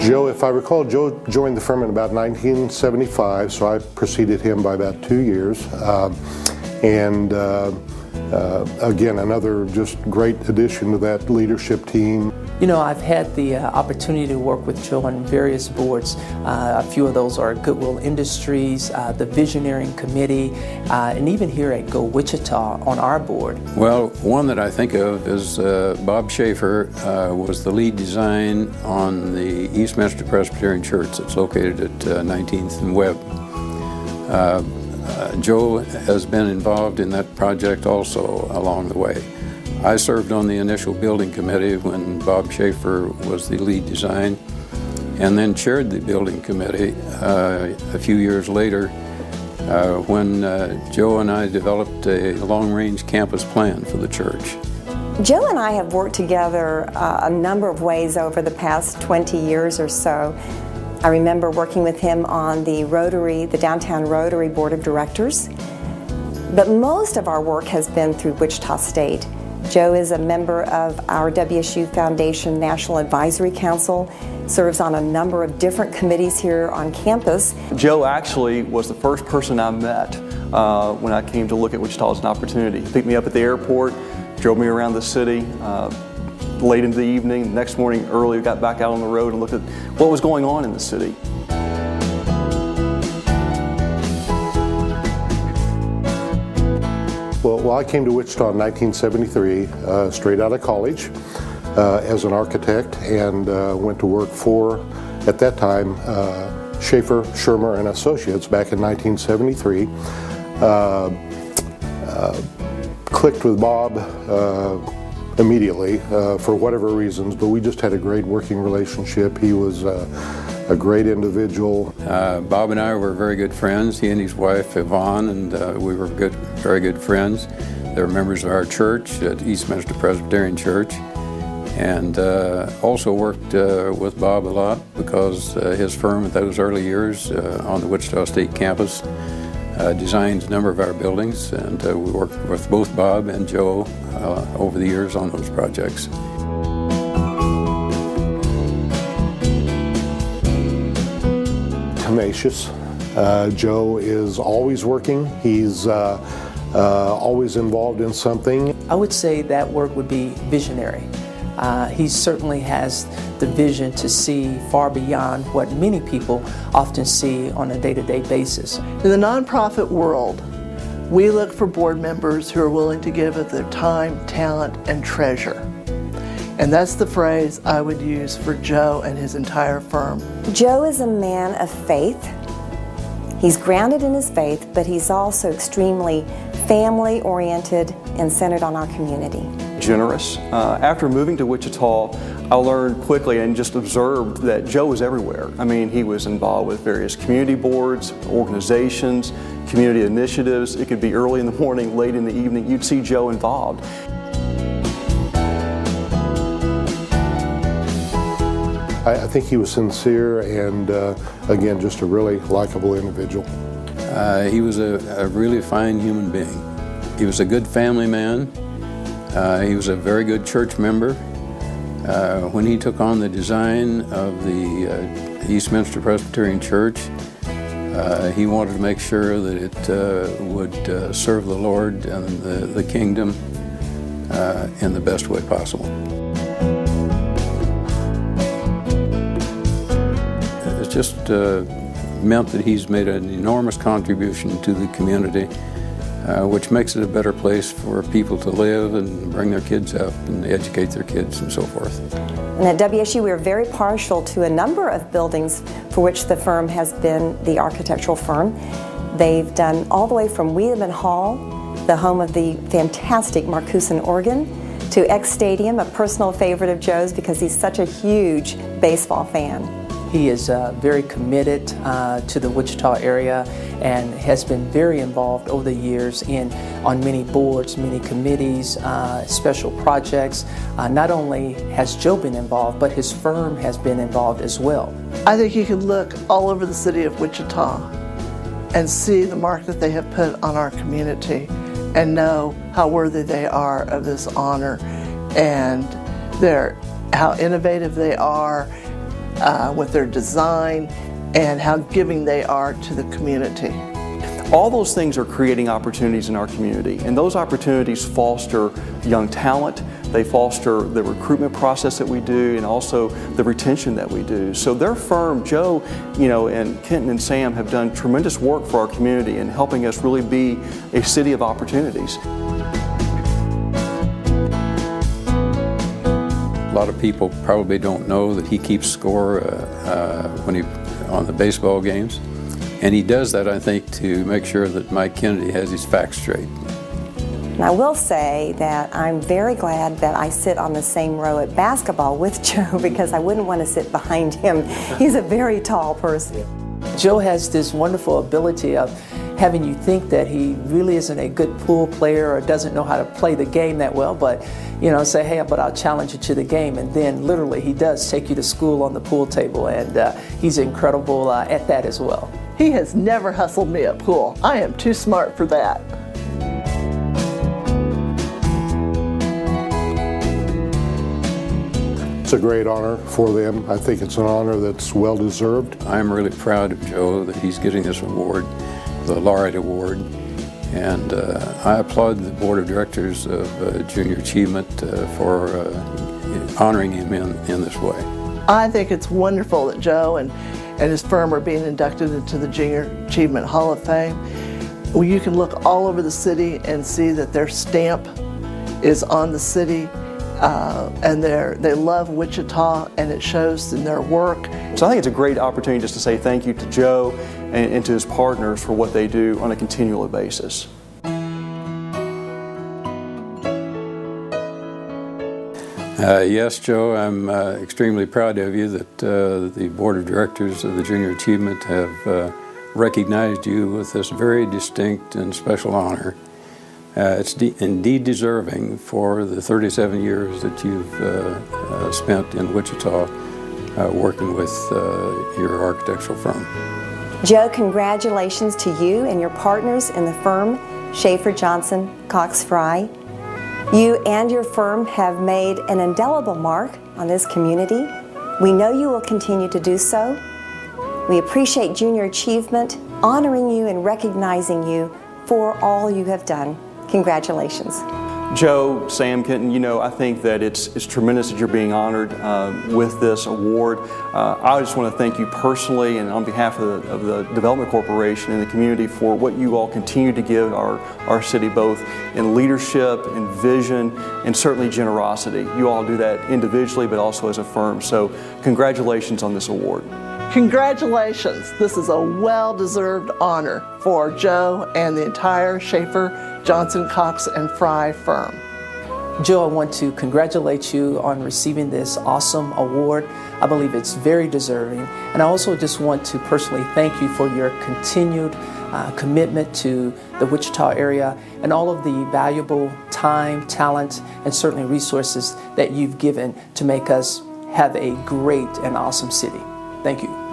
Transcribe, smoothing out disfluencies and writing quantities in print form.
Joe, if I recall, Joe joined the firm in about 1975, so I preceded him by about 2 years. Again, another just great addition to that leadership team. You know, I've had the opportunity to work with Joe on various boards. A few of those are Goodwill Industries, the Visioneering Committee, and even here at Go Wichita on our board. Well, one that I think of is Bob Schaefer was the lead design on the Eastminster Presbyterian Church that's located at 19th and Webb. Joe has been involved in that project also along the way. I served on the initial building committee when Bob Schaefer was the lead design, and then chaired the building committee a few years later when Joe and I developed a long-range campus plan for the church. Joe and I have worked together a number of ways over the past 20 years or so. I remember working with him on the Downtown Rotary Board of Directors, but most of our work has been through Wichita State. Joe is a member of our WSU Foundation National Advisory Council, serves on a number of different committees here on campus. Joe actually was the first person I met when I came to look at Wichita as an opportunity. He picked me up at the airport, drove me around the city, late into the evening. The next morning early, got back out on the road and looked at what was going on in the city. Well, I came to Wichita in 1973, straight out of college, as an architect, and went to work for, at that time, Schaefer, Schirmer and Associates back in 1973. Clicked with Bob immediately for whatever reasons, but we just had a great working relationship. He was a great individual. Bob and I were very good friends, he and his wife Yvonne, and we were very good friends. They were members of our church at Eastminster Presbyterian Church, and also worked with Bob a lot because his firm at those early years on the Wichita State campus designed a number of our buildings, and we worked with both Bob and Joe over the years on those projects. Tenacious. Joe is always working. He's always involved in something. I would say that word would be visionary. He certainly has the vision to see far beyond what many people often see on a day-to-day basis. In the nonprofit world, we look for board members who are willing to give of their time, talent, and treasure. And that's the phrase I would use for Joe and his entire firm. Joe is a man of faith. He's grounded in his faith, but he's also extremely family-oriented and centered on our community. Generous. After moving to Wichita, I learned quickly and just observed that Joe was everywhere. I mean, he was involved with various community boards, organizations, community initiatives. It could be early in the morning, late in the evening. You'd see Joe involved. I think he was sincere and, again, just a really likable individual. He was a really fine human being. He was a good family man. He was a very good church member. When he took on the design of the Eastminster Presbyterian Church, he wanted to make sure that it would serve the Lord and the kingdom in the best way possible. It just meant that he's made an enormous contribution to the community, which makes it a better place for people to live and bring their kids up and educate their kids and so forth. And at WSU, we are very partial to a number of buildings for which the firm has been the architectural firm. They've done all the way from Wiedemann Hall, the home of the fantastic Marcuson organ, to X Stadium, a personal favorite of Joe's because he's such a huge baseball fan. He is very committed to the Wichita area and has been very involved over the years on many boards, many committees, special projects. Not only has Joe been involved, but his firm has been involved as well. I think you can look all over the city of Wichita and see the mark that they have put on our community and know how worthy they are of this honor and how innovative they are with their design, and how giving they are to the community. All those things are creating opportunities in our community, and those opportunities foster young talent. They foster the recruitment process that we do, and also the retention that we do. So their firm, Joe, and Kenton and Sam have done tremendous work for our community in helping us really be a city of opportunities. A lot of people probably don't know that he keeps score on the baseball games. And he does that, I think, to make sure that Mike Kennedy has his facts straight. And I will say that I'm very glad that I sit on the same row at basketball with Joe, because I wouldn't want to sit behind him. He's a very tall person. Joe has this wonderful ability of having you think that he really isn't a good pool player or doesn't know how to play the game that well, but say, hey, but I'll challenge you to the game, and then literally he does take you to school on the pool table, and he's incredible at that as well. He has never hustled me at pool. I am too smart for that. It's a great honor for them. I think it's an honor that's well deserved. I'm really proud of Joe that he's getting this award, the Laureate Award, and I applaud the Board of Directors of Junior Achievement for honoring him in this way. I think it's wonderful that Joe and his firm are being inducted into the Junior Achievement Hall of Fame. Well, you can look all over the city and see that their stamp is on the city, and they love Wichita, and it shows in their work. So I think it's a great opportunity just to say thank you to Joe and to his partners for what they do on a continual basis. Yes, Joe, I'm extremely proud of you that the Board of Directors of the Junior Achievement have recognized you with this very distinct and special honor. It's indeed deserving for the 37 years that you've spent in Wichita working with your architectural firm. Joe, congratulations to you and your partners in the firm, Schaefer Johnson Cox Frey. You and your firm have made an indelible mark on this community. We know you will continue to do so. We appreciate Junior Achievement honoring you and recognizing you for all you have done. Congratulations. Joe, Sam, Kenton, I think that it's tremendous that you're being honored with this award. I just want to thank you personally and on behalf of the Development Corporation and the community for what you all continue to give our city, both in leadership, in vision, and certainly generosity. You all do that individually, but also as a firm. So congratulations on this award. Congratulations. This is a well-deserved honor for Joe and the entire Schaefer Johnson Cox Frey firm. Joe, I want to congratulate you on receiving this awesome award. I believe it's very deserving. And I also just want to personally thank you for your continued commitment to the Wichita area and all of the valuable time, talent, and certainly resources that you've given to make us have a great and awesome city. Thank you.